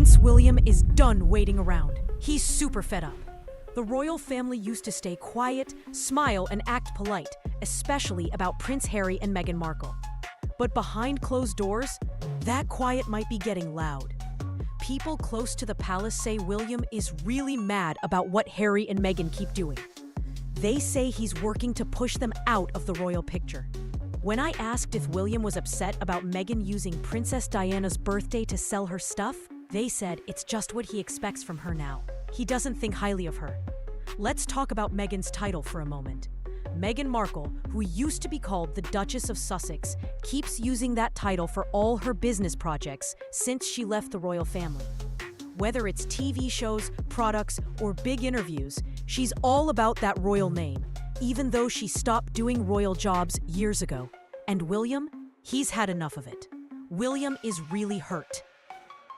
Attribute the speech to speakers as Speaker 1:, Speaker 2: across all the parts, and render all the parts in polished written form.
Speaker 1: Prince William is done waiting around. He's super fed up. The royal family used to stay quiet, smile, and act polite, especially about Prince Harry and Meghan Markle. But behind closed doors, that quiet might be getting loud. People close to the palace say William is really mad about what Harry and Meghan keep doing. They say he's working to push them out of the royal picture. When I asked if William was upset about Meghan using Princess Diana's birthday to sell her stuff, they said it's just what he expects from her now. He doesn't think highly of her. Let's talk about Meghan's title for a moment. Meghan Markle, who used to be called the Duchess of Sussex, keeps using that title for all her business projects since she left the royal family. Whether it's TV shows, products, or big interviews, she's all about that royal name, even though she stopped doing royal jobs years ago. And William? He's had enough of it. William is really hurt.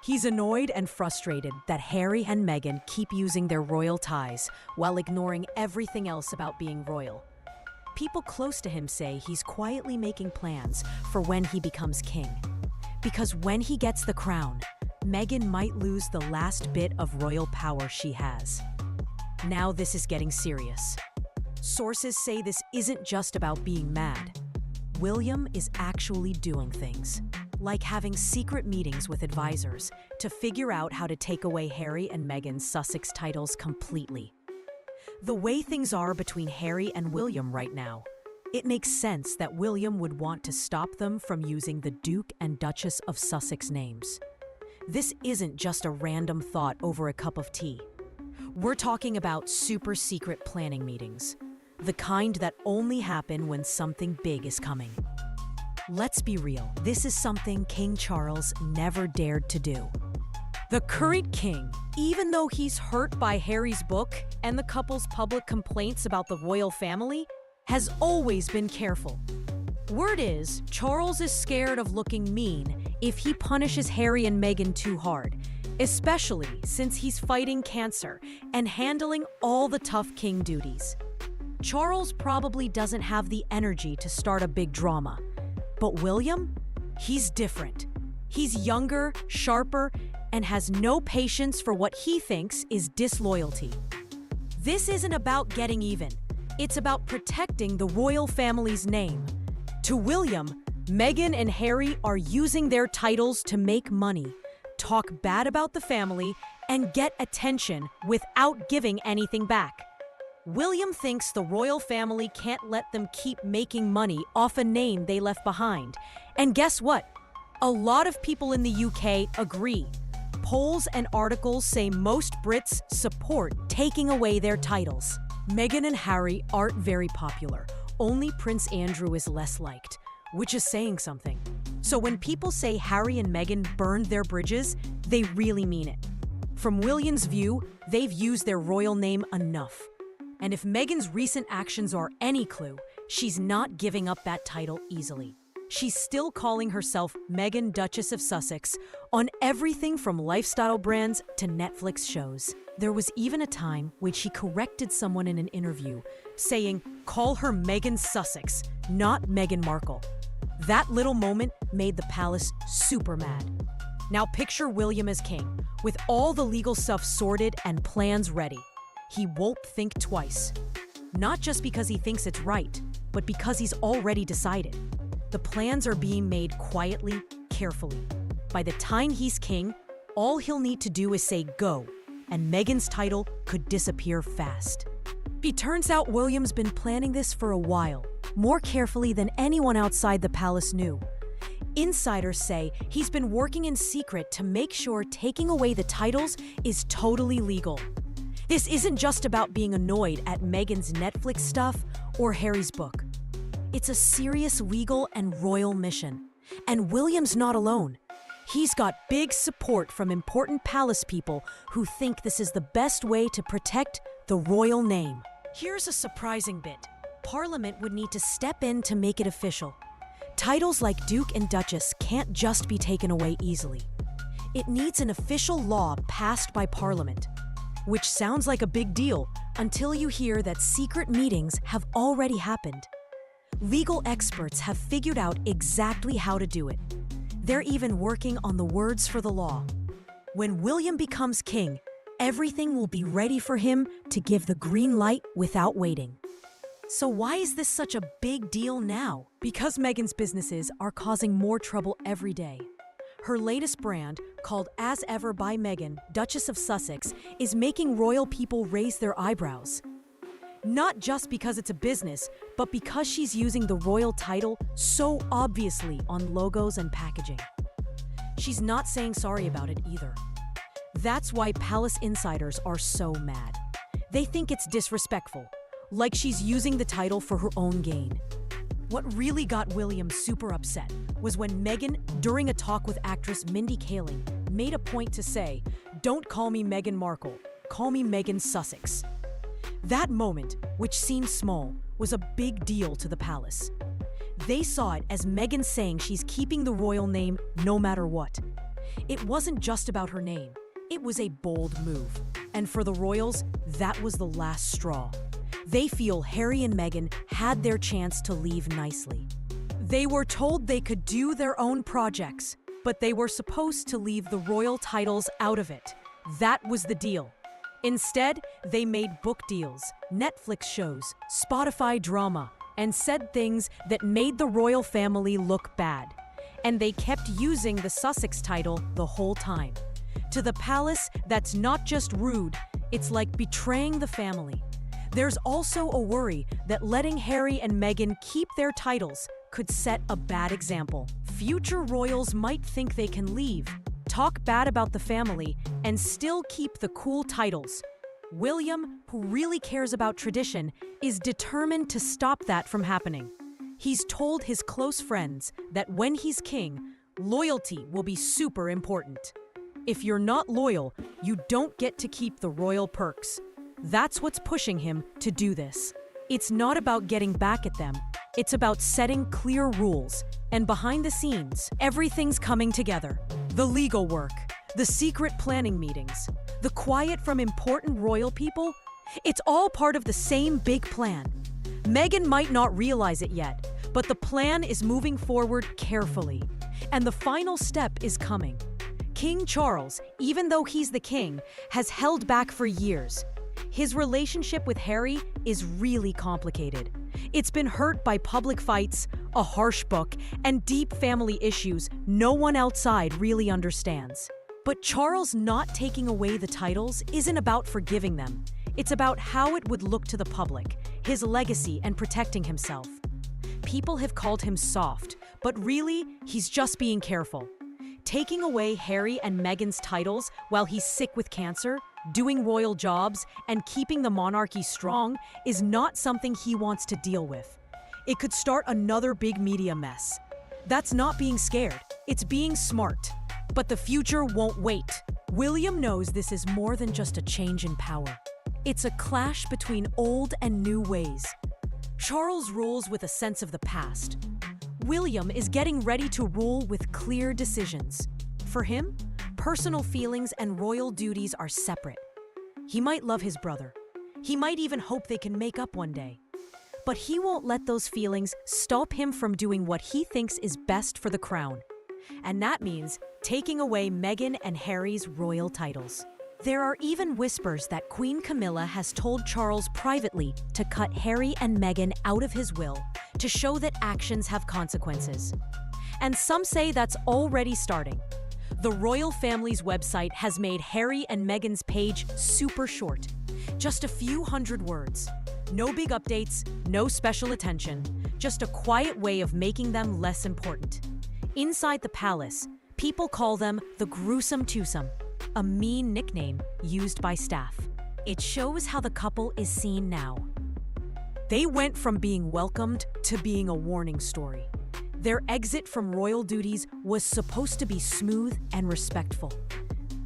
Speaker 1: He's annoyed and frustrated that Harry and Meghan keep using their royal ties while ignoring everything else about being royal. People close to him say he's quietly making plans for when he becomes king. Because when he gets the crown, Meghan might lose the last bit of royal power she has. Now this is getting serious. Sources say this isn't just about being mad. William is actually doing things, like having secret meetings with advisors to figure out how to take away Harry and Meghan's Sussex titles completely. The way things are between Harry and William right now, it makes sense that William would want to stop them from using the Duke and Duchess of Sussex names. This isn't just a random thought over a cup of tea. We're talking about super secret planning meetings, the kind that only happen when something big is coming. Let's be real, this is something King Charles never dared to do. The current king, even though he's hurt by Harry's book and the couple's public complaints about the royal family, has always been careful. Word is, Charles is scared of looking mean if he punishes Harry and Meghan too hard, especially since he's fighting cancer and handling all the tough king duties. Charles probably doesn't have the energy to start a big drama. But William? He's different. He's younger, sharper, and has no patience for what he thinks is disloyalty. This isn't about getting even. It's about protecting the royal family's name. To William, Meghan and Harry are using their titles to make money, talk bad about the family, and get attention without giving anything back. William thinks the royal family can't let them keep making money off a name they left behind. And guess what? A lot of people in the UK agree. Polls and articles say most Brits support taking away their titles. Meghan and Harry aren't very popular. Only Prince Andrew is less liked, which is saying something. So when people say Harry and Meghan burned their bridges, they really mean it. From William's view, they've used their royal name enough. And if Meghan's recent actions are any clue, she's not giving up that title easily. She's still calling herself Meghan Duchess of Sussex on everything from lifestyle brands to Netflix shows. There was even a time when she corrected someone in an interview, saying, "Call her Meghan Sussex, not Meghan Markle." That little moment made the palace super mad. Now picture William as king, with all the legal stuff sorted and plans ready. He won't think twice. Not just because he thinks it's right, but because he's already decided. The plans are being made quietly, carefully. By the time he's king, all he'll need to do is say go, and Meghan's title could disappear fast. It turns out William's been planning this for a while, more carefully than anyone outside the palace knew. Insiders say he's been working in secret to make sure taking away the titles is totally legal. This isn't just about being annoyed at Meghan's Netflix stuff or Harry's book. It's a serious legal and royal mission. And William's not alone. He's got big support from important palace people who think this is the best way to protect the royal name. Here's a surprising bit. Parliament would need to step in to make it official. Titles like Duke and Duchess can't just be taken away easily. It needs an official law passed by Parliament. Which sounds like a big deal until you hear that secret meetings have already happened. Legal experts have figured out exactly how to do it. They're even working on the words for the law. When William becomes king, everything will be ready for him to give the green light without waiting. So why is this such a big deal now? Because Meghan's businesses are causing more trouble every day. Her latest brand, called As Ever by Meghan, Duchess of Sussex, is making royal people raise their eyebrows. Not just because it's a business, but because she's using the royal title so obviously on logos and packaging. She's not saying sorry about it either. That's why palace insiders are so mad. They think it's disrespectful, like she's using the title for her own gain. What really got William super upset was when Meghan, during a talk with actress Mindy Kaling, made a point to say, "Don't call me Meghan Markle, call me Meghan Sussex." That moment, which seemed small, was a big deal to the palace. They saw it as Meghan saying she's keeping the royal name no matter what. It wasn't just about her name, it was a bold move. And for the royals, that was the last straw. They feel Harry and Meghan had their chance to leave nicely. They were told they could do their own projects, but they were supposed to leave the royal titles out of it. That was the deal. Instead, they made book deals, Netflix shows, Spotify drama, and said things that made the royal family look bad. And they kept using the Sussex title the whole time. To the palace, that's not just rude, it's like betraying the family. There's also a worry that letting Harry and Meghan keep their titles could set a bad example. Future royals might think they can leave, talk bad about the family, and still keep the cool titles. William, who really cares about tradition, is determined to stop that from happening. He's told his close friends that when he's king, loyalty will be super important. If you're not loyal, you don't get to keep the royal perks. That's what's pushing him to do this. It's not about getting back at them. It's about setting clear rules. And behind the scenes, everything's coming together. The legal work, the secret planning meetings, the quiet from important royal people. It's all part of the same big plan. Meghan might not realize it yet, but the plan is moving forward carefully. And the final step is coming. King Charles, even though he's the king, has held back for years. His relationship with Harry is really complicated. It's been hurt by public fights, a harsh book, and deep family issues no one outside really understands. But Charles not taking away the titles isn't about forgiving them. It's about how it would look to the public, his legacy, and protecting himself. People have called him soft, but really, he's just being careful. Taking away Harry and Meghan's titles while he's sick with cancer, doing royal jobs, and keeping the monarchy strong is not something he wants to deal with. It could start another big media mess. That's not being scared, it's being smart. But the future won't wait. William knows this is more than just a change in power. It's a clash between old and new ways. Charles rules with a sense of the past. William is getting ready to rule with clear decisions. For him, personal feelings and royal duties are separate. He might love his brother. He might even hope they can make up one day. But he won't let those feelings stop him from doing what he thinks is best for the crown. And that means taking away Meghan and Harry's royal titles. There are even whispers that Queen Camilla has told Charles privately to cut Harry and Meghan out of his will to show that actions have consequences. And some say that's already starting. The royal family's website has made Harry and Meghan's page super short. Just a few hundred words. No big updates, no special attention, just a quiet way of making them less important. Inside the palace, people call them the gruesome twosome, a mean nickname used by staff. It shows how the couple is seen now. They went from being welcomed to being a warning story. Their exit from royal duties was supposed to be smooth and respectful.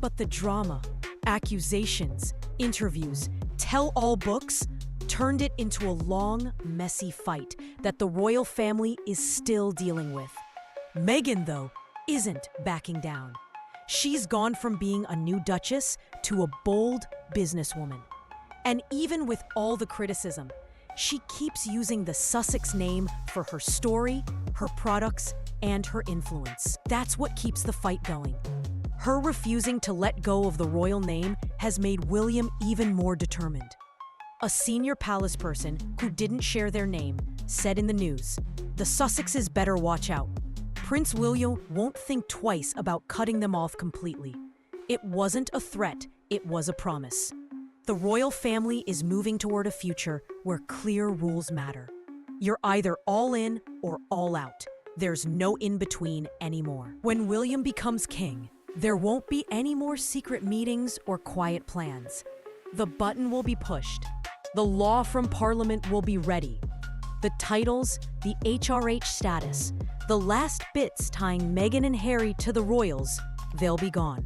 Speaker 1: But the drama, accusations, interviews, tell-all books turned it into a long, messy fight that the royal family is still dealing with. Meghan, though, isn't backing down. She's gone from being a new duchess to a bold businesswoman. And even with all the criticism, she keeps using the Sussex name for her story, her products, and her influence. That's what keeps the fight going. Her refusing to let go of the royal name has made William even more determined. A senior palace person who didn't share their name said in the news, "The Sussexes better watch out. Prince William won't think twice about cutting them off completely. It wasn't a threat, it was a promise." The royal family is moving toward a future where clear rules matter. You're either all in or all out. There's no in-between anymore. When William becomes king, there won't be any more secret meetings or quiet plans. The button will be pushed. The law from Parliament will be ready. The titles, the HRH status, the last bits tying Meghan and Harry to the royals, they'll be gone.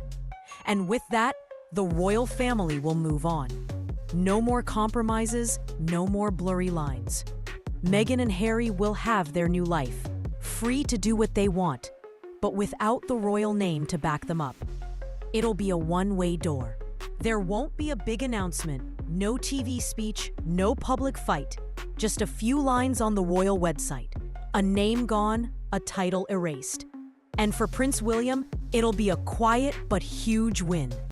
Speaker 1: And with that, the royal family will move on. No more compromises, no more blurry lines. Meghan and Harry will have their new life, free to do what they want, but without the royal name to back them up. It'll be a one-way door. There won't be a big announcement, no TV speech, no public fight, just a few lines on the royal website. A name gone, a title erased. And for Prince William, it'll be a quiet but huge win.